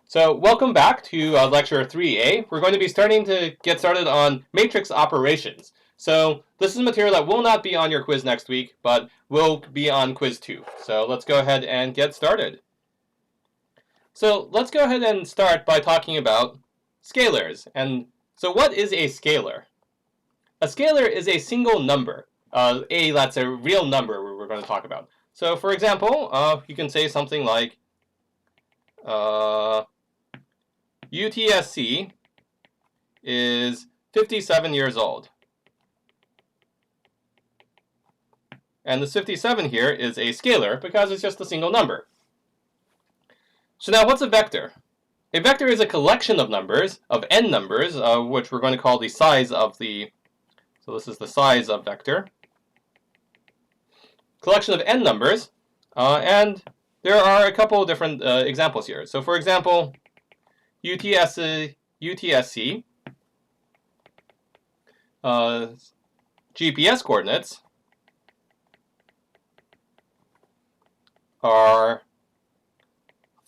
So welcome back to lecture 3A. We're going to be get started on matrix operations. So this is material that will not be on your quiz next week, but will be on quiz 2. So let's go ahead and get started. So let's go ahead and start by talking about scalars. And so what is a scalar? A scalar is a single number. That's a real number we're going to talk about. So for example, you can say something like UTSC is 57 years old. And this 57 here is a scalar because it's just a single number. So now what's a vector? A vector is a collection of numbers, of n numbers, which we're going to call the size of the, so this is the size of vector. Collection of n numbers, and there are a couple of different examples here. So for example, UTSC GPS coordinates are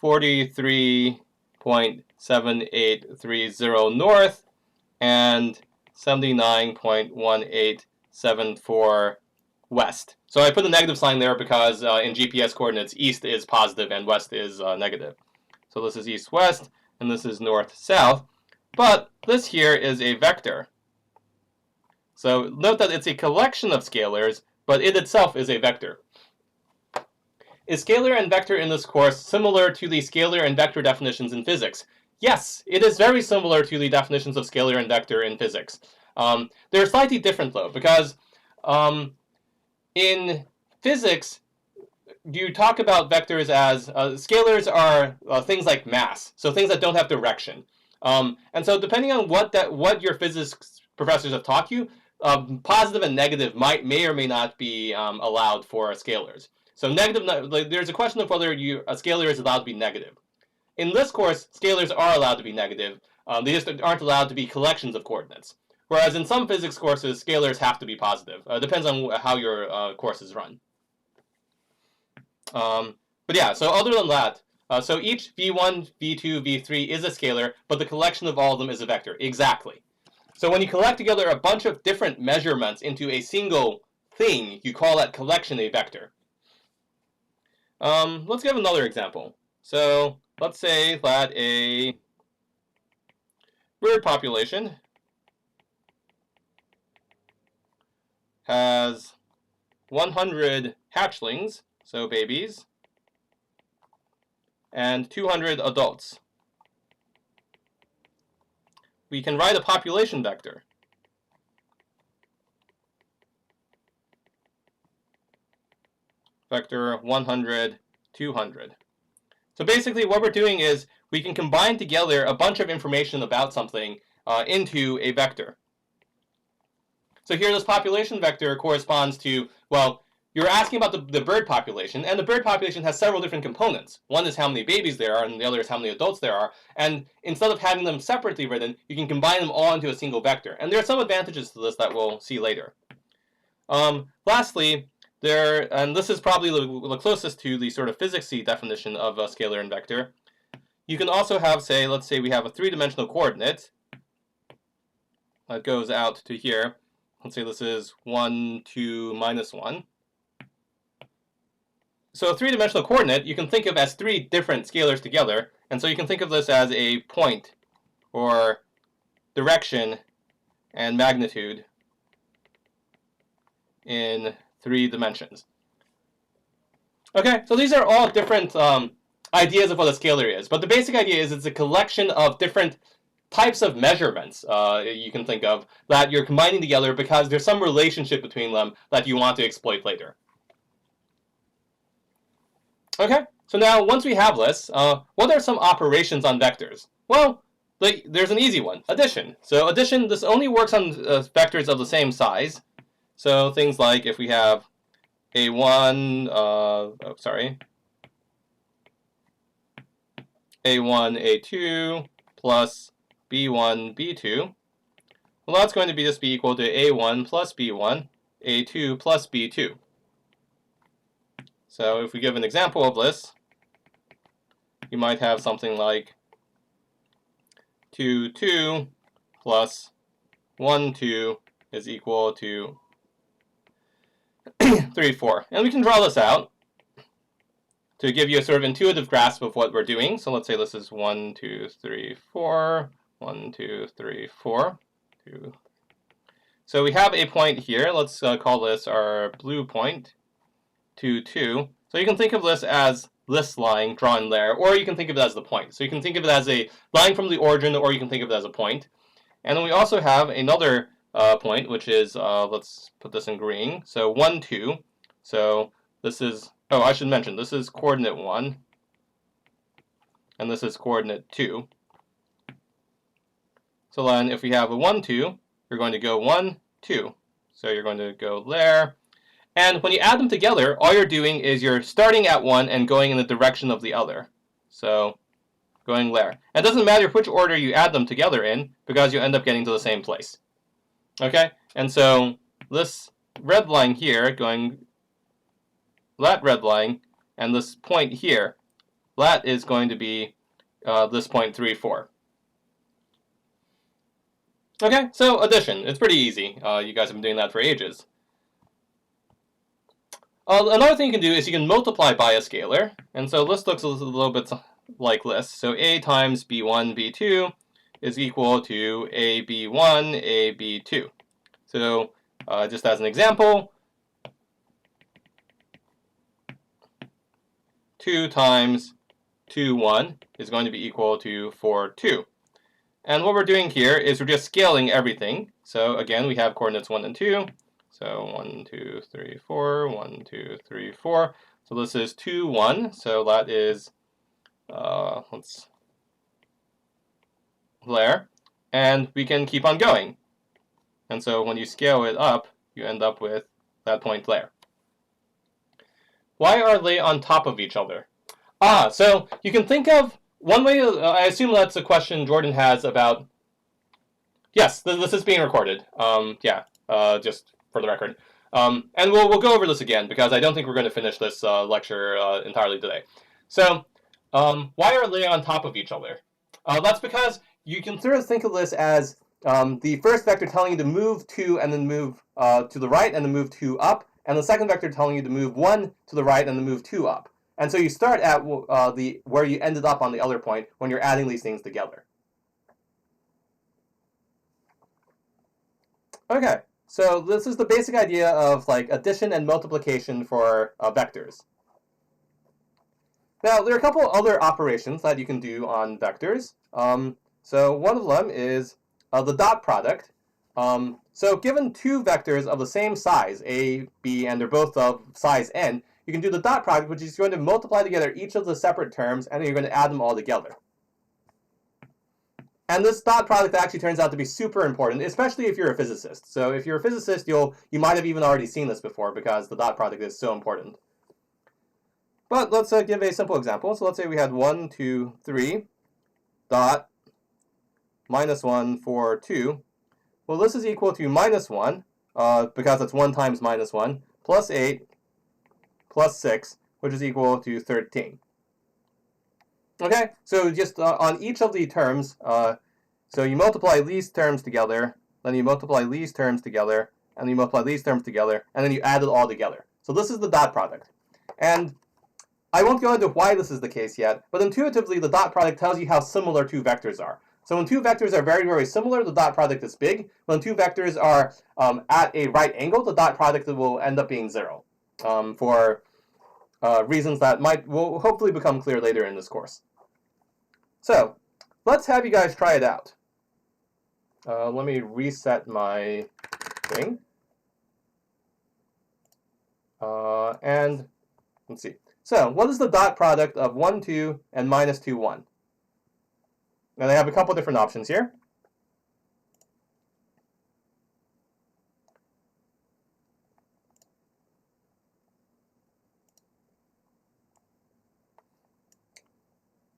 43.7830 north and 79.1874 west. So I put a negative sign there because in GPS coordinates, east is positive and west is negative. So this is east-west, and this is north-south. But this here is a vector. So note that it's a collection of scalars, but it itself is a vector. Is scalar and vector in this course similar to the scalar and vector definitions in physics? Yes, it is very similar to the definitions of scalar and vector in physics. They're slightly different though, because in physics, you talk about vectors as scalars are things like mass, so things that don't have direction. And so depending on what your physics professors have taught you, positive and negative may or may not be allowed for scalars. So negative, there's a question of whether a scalar is allowed to be negative. In this course, scalars are allowed to be negative. They just aren't allowed to be collections of coordinates. Whereas in some physics courses, scalars have to be positive. Depends on how your course is run. But yeah, so other than that, so each v1, v2, v3 is a scalar, but the collection of all of them is a vector. Exactly. So when you collect together a bunch of different measurements into a single thing, you call that collection a vector. Let's give another example. So let's say that a bird population has 100 hatchlings, so babies, and 200 adults. We can write a population vector. Vector 100, 200. So basically what we're doing is we can combine together a bunch of information about something into a vector. So here this population vector corresponds to, well, you're asking about the bird population, and the bird population has several different components. One is how many babies there are, and the other is how many adults there are. And instead of having them separately written, you can combine them all into a single vector. And there are some advantages to this that we'll see later. Lastly, and this is probably the closest to the sort of physicsy definition of a scalar and vector. You can also have, let's say we have a three-dimensional coordinate that goes out to here. Let's say this is 1, 2, minus 1. So a three-dimensional coordinate you can think of as three different scalars together, and so you can think of this as a point, or direction, and magnitude in 3 dimensions. Okay, so these are all different ideas of what a scalar is, but the basic idea is it's a collection of different types of measurements you can think of that you're combining together because there's some relationship between them that you want to exploit later. Okay, so now once we have this, what are some operations on vectors? Well, there's an easy one, addition. So addition, this only works on vectors of the same size. So things like if we have A1, A1, A2 plus B1, B2, well, that's going to just be equal to A1 plus B1, A2 plus B2. So if we give an example of this, you might have something like 2, 2 plus 1, 2 is equal to 3, 4. And we can draw this out to give you a sort of intuitive grasp of what we're doing. So let's say this is 1, 2, 3, 4, 1, 2, 3, 4. 2. So we have a point here. Let's call this our blue point, 2, 2. So you can think of this as this line drawn there, or you can think of it as the point. So you can think of it as a line from the origin, or you can think of it as a point. And then we also have another point, which is, let's put this in green. So 1, 2. So this is, oh, I should mention, this is coordinate 1. And this is coordinate 2. So then if we have a 1, 2, you're going to go 1, 2. So you're going to go there. And when you add them together, all you're doing is you're starting at one and going in the direction of the other. So going there. And it doesn't matter which order you add them together in, because you end up getting to the same place. Okay? And so this red line here, going that red line, and this point here, that is going to be this point 3, 4. Okay, so addition. It's pretty easy. You guys have been doing that for ages. Another thing you can do is you can multiply by a scalar. And so this looks a little bit like this. So a times b1, b2 is equal to a b1, a b2. So just as an example, 2 times 2, 1 is going to be equal to 4, 2. And what we're doing here is we're just scaling everything. So again, we have coordinates 1 and 2. So 1, 2, 3, 4, 1, 2, 3, 4. So this is 2, 1. So that is, let's there. And we can keep on going. And so when you scale it up, you end up with that point there. Why are they on top of each other? So you can think of one way, I assume that's a question Jordan has about, yes, this is being recorded. Just for the record. And we'll go over this again, because I don't think we're going to finish this lecture entirely today. So why are they on top of each other? That's because you can sort of think of this as the first vector telling you to move 2 and then move to the right and then move 2 up, and the second vector telling you to move 1 to the right and then move 2 up. And so you start at where you ended up on the other point when you're adding these things together. Okay, so this is the basic idea of like addition and multiplication for vectors. Now, there are a couple other operations that you can do on vectors. So one of them is the dot product. So given two vectors of the same size, a, b, and they're both of size n, you can do the dot product, which is going to multiply together each of the separate terms, and then you're going to add them all together. And this dot product actually turns out to be super important, especially if you're a physicist. So if you're a physicist, you might have even already seen this before, because the dot product is so important. But let's give a simple example. So let's say we had 1, 2, 3, dot, minus 1, 4, 2. Well, this is equal to minus 1, because it's 1 times minus 1, plus 8, plus 6, which is equal to 13. Okay, so just on each of the terms, so you multiply these terms together, then you multiply these terms together, and then you multiply these terms together, and then you add it all together. So this is the dot product. And I won't go into why this is the case yet, but intuitively the dot product tells you how similar two vectors are. So when two vectors are very, very similar, the dot product is big. When two vectors are at a right angle, the dot product will end up being 0 for reasons that will hopefully become clear later in this course. So let's have you guys try it out. Let me reset my thing. And let's see. So what is the dot product of 1, 2 and minus 2, 1? Now they have a couple different options here.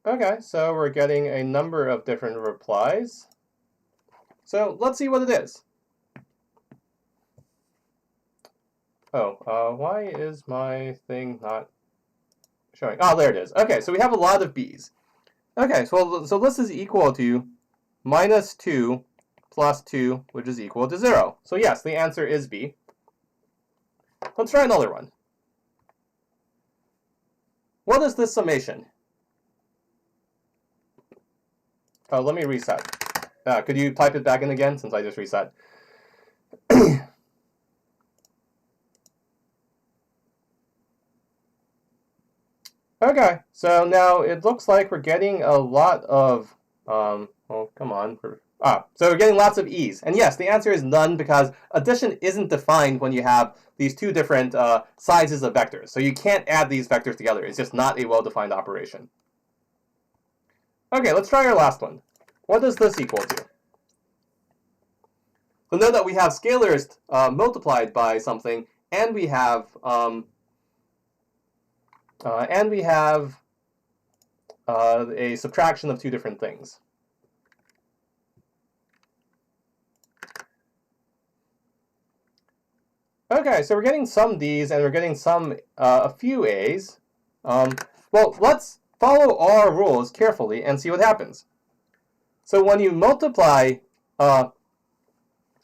Okay, so we're getting a number of different replies. So let's see what it is. Oh, why is my thing not showing? Oh, there it is. Okay, so we have a lot of b's. Okay, so this is equal to minus 2 plus 2, which is equal to 0. So yes, the answer is B. Let's try another one. What is this summation? Oh, let me reset. Could you type it back in again since I just reset? Okay, so now it looks like we're getting a lot of, oh, come on. So we're getting lots of E's. And yes, the answer is none because addition isn't defined when you have these two different sizes of vectors. So you can't add these vectors together. It's just not a well-defined operation. Okay, let's try our last one. What does this equal to? So know that we have scalars multiplied by something, and we have a subtraction of two different things. Okay, so we're getting some D's and we're getting a few A's. Well, let's follow all our rules carefully and see what happens. So when you multiply a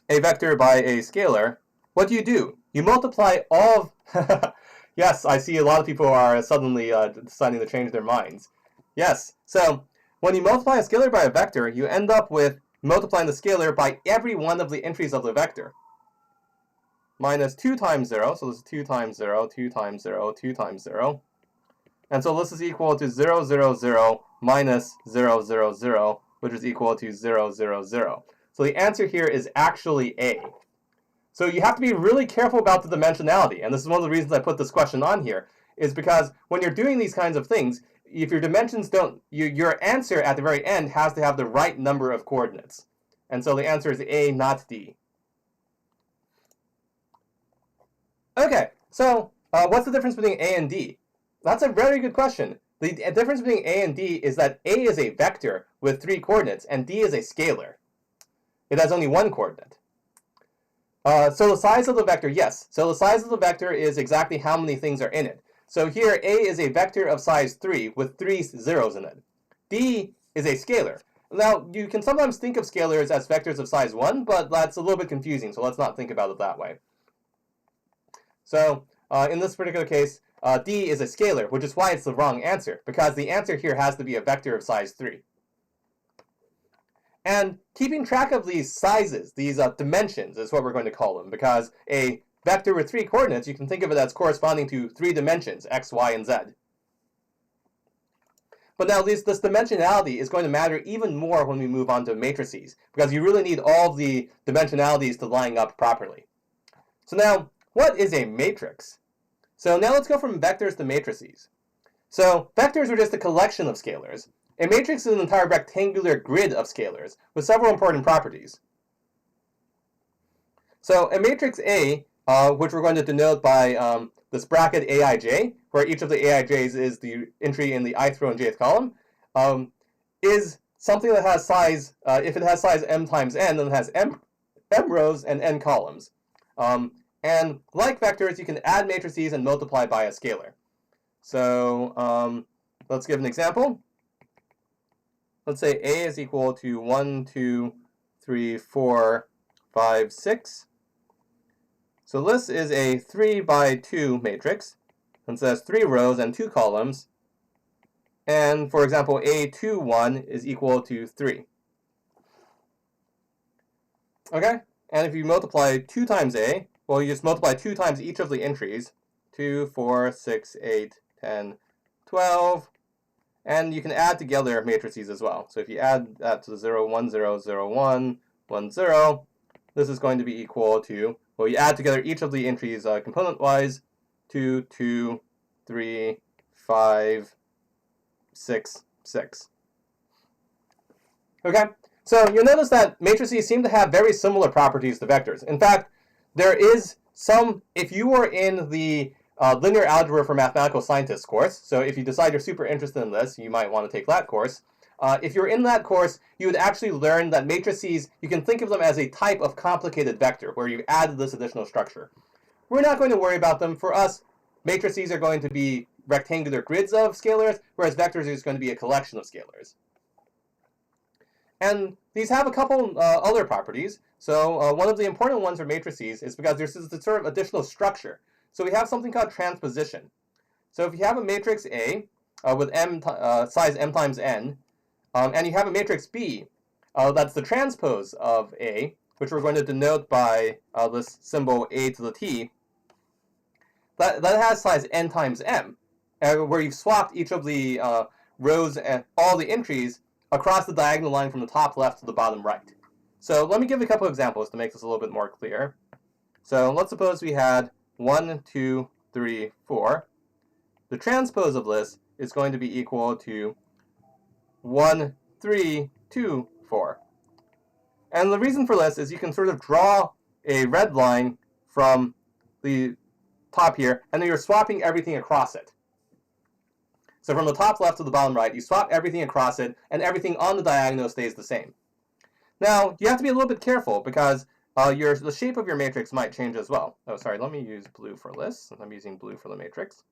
vector by a scalar, what do? You multiply all of... Yes, I see a lot of people are suddenly deciding to change their minds. Yes, so when you multiply a scalar by a vector, you end up with multiplying the scalar by every one of the entries of the vector. Minus 2 times 0, so this is 2 times 0, 2 times 0, 2 times 0. And so this is equal to 0, 0, 0 minus 0, 0, 0, which is equal to 0, 0, 0. So the answer here is actually A. So you have to be really careful about the dimensionality. And this is one of the reasons I put this question on here, is because when you're doing these kinds of things, if your dimensions don't, your answer at the very end has to have the right number of coordinates. And so the answer is A, not D. Okay, so what's the difference between A and D? That's a very good question. The difference between A and D is that A is a vector with 3 coordinates, and D is a scalar. It has only 1 coordinate. So the size of the vector, yes. So the size of the vector is exactly how many things are in it. So here, A is a vector of size 3 with 3 zeros in it. D is a scalar. Now, you can sometimes think of scalars as vectors of size 1, but that's a little bit confusing, so let's not think about it that way. So in this particular case, D is a scalar, which is why it's the wrong answer, because the answer here has to be a vector of size 3. And keeping track of these sizes, these dimensions, is what we're going to call them, because a vector with 3 coordinates, you can think of it as corresponding to 3 dimensions, x, y, and z. But now this dimensionality is going to matter even more when we move on to matrices, because you really need all the dimensionalities to line up properly. So now, what is a matrix? So now let's go from vectors to matrices. So vectors are just a collection of scalars. A matrix is an entire rectangular grid of scalars with several important properties. So a matrix A, which we're going to denote by this bracket Aij, where each of the Aij's is the entry in the ith row and jth column, is something that has size, if it has size m times n, then it has m rows and n columns. And like vectors, you can add matrices and multiply by a scalar. So let's give an example. Let's say A is equal to 1, 2, 3, 4, 5, 6. So this is a 3 by 2 matrix. And so that's 3 rows and 2 columns. And for example, A21 is equal to 3. Okay? And if you multiply 2 times A, well, you just multiply 2 times each of the entries. 2, 4, 6, 8, 10, 12. And you can add together matrices as well. So if you add that to 0, 1, 0, 0, 1, 1, 0, this is going to be equal to, well, you add together each of the entries component-wise, 2, 2, 3, 5, 6, 6. Okay? So you'll notice that matrices seem to have very similar properties to vectors. In fact, there is some, if you were in the linear algebra for mathematical scientists course, so if you decide you're super interested in this, you might want to take that course. If you're in that course, you would actually learn that matrices, you can think of them as a type of complicated vector, where you add this additional structure. We're not going to worry about them. For us, matrices are going to be rectangular grids of scalars, whereas vectors is going to be a collection of scalars. And these have a couple other properties. So one of the important ones for matrices is because there's this sort of additional structure. So we have something called transposition. So if you have a matrix A with size m times n, and you have a matrix B that's the transpose of A, which we're going to denote by this symbol A to the T, that has size n times m, where you've swapped each of the rows and all the entries across the diagonal line from the top left to the bottom right. So let me give a couple examples to make this a little bit more clear. So let's suppose we had 1, 2, 3, 4. The transpose of this is going to be equal to 1, 3, 2, 4. And the reason for this is you can sort of draw a red line from the top here, and then you're swapping everything across it. So from the top left to the bottom right, you swap everything across it, and everything on the diagonal stays the same. Now, you have to be a little bit careful because the shape of your matrix might change as well. Oh, sorry, let me use blue for this. I'm using blue for the matrix.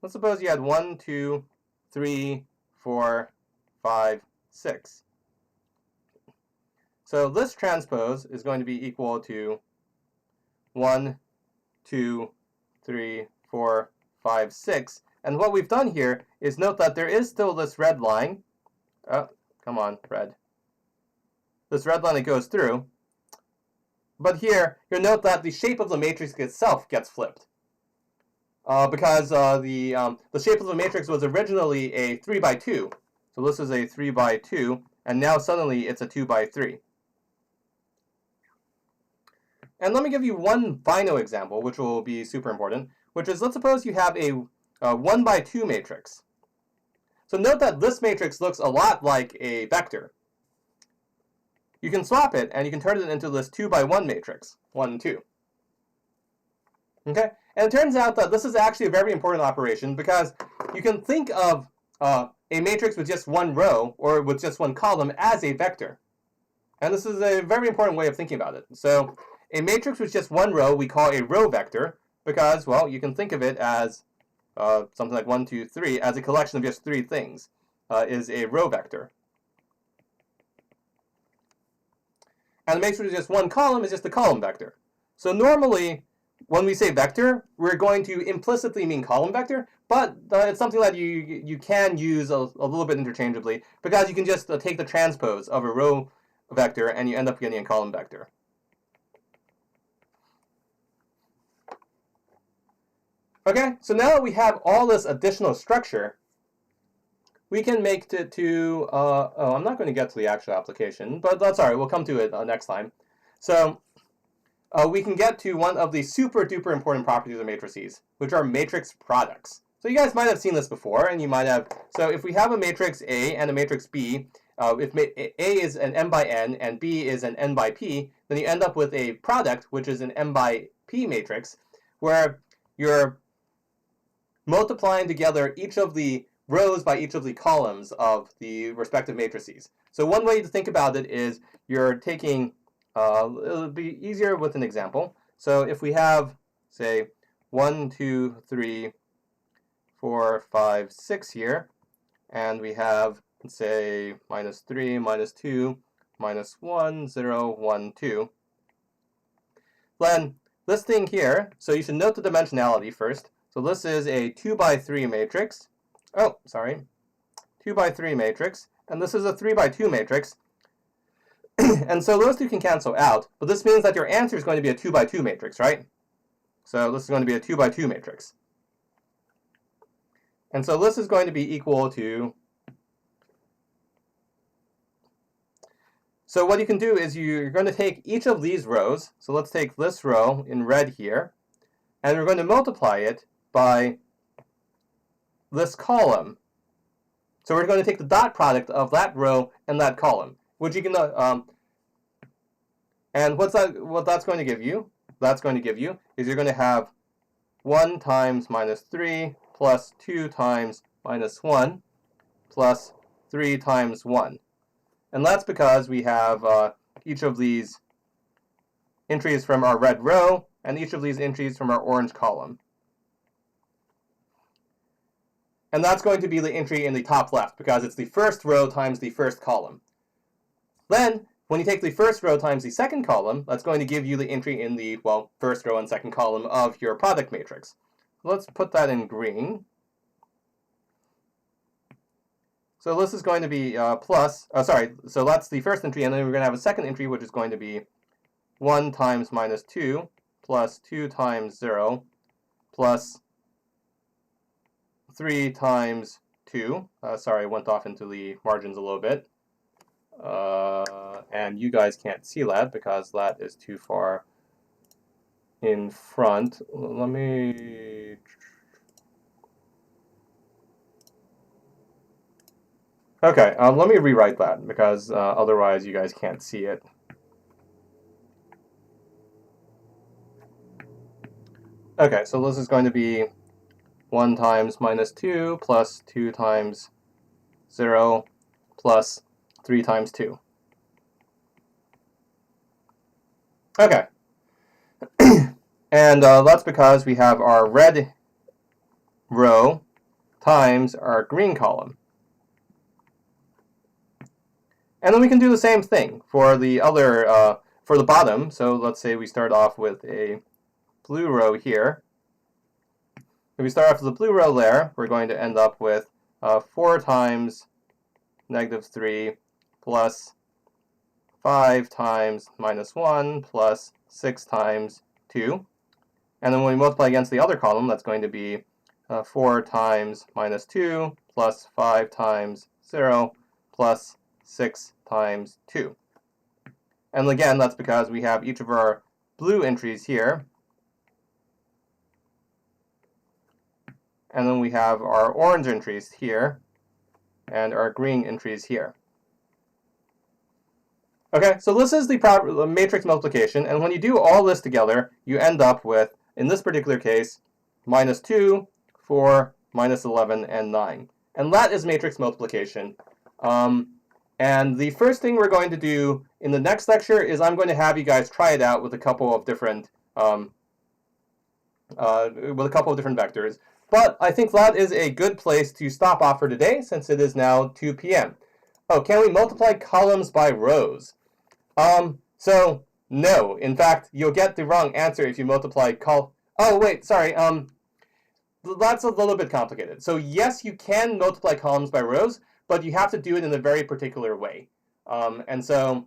Let's suppose you had 1, 2, 3, 4, 5, 6. So this transpose is going to be equal to 1, 2, 3, 4, 5, 6. And what we've done here is note that there is still this red line. Oh, come on, red. This red line that goes through. But here, you'll note that the shape of the matrix itself gets flipped. Because the shape of the matrix was originally a 3 by 2. So this is a 3 by 2, and now suddenly it's a 2 by 3. And let me give you one final example, which will be super important, which is, let's suppose you have a 1 by 2 matrix. So note that this matrix looks a lot like a vector. You can swap it, and you can turn it into this 2 by 1 matrix, 1, 2. Okay? And it turns out that this is actually a very important operation because you can think of a matrix with just one row or with just one column as a vector. And this is a very important way of thinking about it. So a matrix with just one row we call a row vector because, well, you can think of it as something like 1, 2, 3 as a collection of just 3 things is a row vector. And a matrix with just one column is just a column vector. So normally, when we say vector, we're going to implicitly mean column vector, but it's something that you can use a little bit interchangeably because you can just take the transpose of a row vector and you end up getting a column vector. Okay, so now that we have all this additional structure, we can make it to, oh, I'm not going to get to the actual application, but that's all right, we'll come to it next time. So we can get to one of the super duper important properties of matrices, which are matrix products. So you guys might have seen this before, and you might have, so if we have a matrix A and a matrix B, if A is an m by n and B is an n by p, then you end up with a product, which is an m by p matrix, where you're multiplying together each of the rows by each of the columns of the respective matrices. So one way to think about it is you're taking, it'll be easier with an example. So if we have, say, 1, 2, 3, 4, 5, 6 here, and we have, let's say, -3, -2, -1, 0, 1, 2, then this thing here, so you should note the dimensionality first. So this is a 2 by 3 matrix. Oh, sorry. 2 by 3 matrix. And this is a 3 by 2 matrix. And so those two can cancel out. But this means that your answer is going to be a 2 by 2 matrix, right? So this is going to be a 2 by 2 matrix. And so this is going to be equal to... So what you can do is you're going to take each of these rows. So let's take this row in red here. And we're going to multiply it by this column. So we're going to take the dot product of that row and that column, which you can, and what that's going to give you? That's going to give you is you're going to have 1 times -3 plus 2 times -1 plus 3 times 1. And that's because we have each of these entries from our red row and each of these entries from our orange column. And that's going to be the entry in the top left because it's the first row times the first column. Then, when you take the first row times the second column, that's going to give you the entry in the, well, first row and second column of your product matrix. Let's put that in green. So this is going to be so that's the first entry, and then we're going to have a second entry, which is going to be 1 times minus 2 plus 2 times 0 plus 3 times 2. Sorry, I went off into the margins a little bit. And you guys can't see that because that is too far in front. Let me... Okay, let me rewrite that because otherwise you guys can't see it. Okay, so this is going to be 1 times minus 2 plus 2 times 0 plus 3 times 2. Okay. And that's because we have our red row times our green column. And then we can do the same thing for the other, for the bottom. So let's say we start off with a blue row here. If we start off with the blue row there, we're going to end up with 4 times negative 3 plus 5 times minus 1 plus 6 times 2. And then when we multiply against the other column, that's going to be 4 times minus 2 plus 5 times 0 plus 6 times 2. And again, that's because we have each of our blue entries here. And then we have our orange entries here and our green entries here. Okay, so this is the matrix multiplication, and when you do all this together, you end up with, in this particular case, minus 2, 4, minus 11, and 9. And that is matrix multiplication. And the first thing we're going to do in the next lecture is I'm going to have you guys try it out with a couple of different vectors. But I think that is a good place to stop off for today, since it is now 2 p.m. Oh, can we multiply columns by rows? So no. In fact, you'll get the wrong answer if you multiply Oh, wait, sorry. That's a little bit complicated. So yes, you can multiply columns by rows, but you have to do it in a very particular way. And so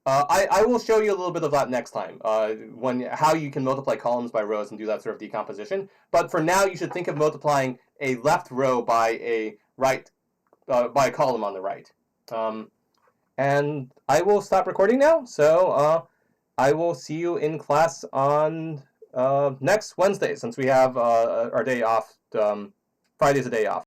I will show you a little bit of that next time, how you can multiply columns by rows and do that sort of decomposition. But for now, you should think of multiplying a left row by a by a column on the right. And I will stop recording now. So I will see you in class on next Wednesday, since we have our day off. Friday's a day off.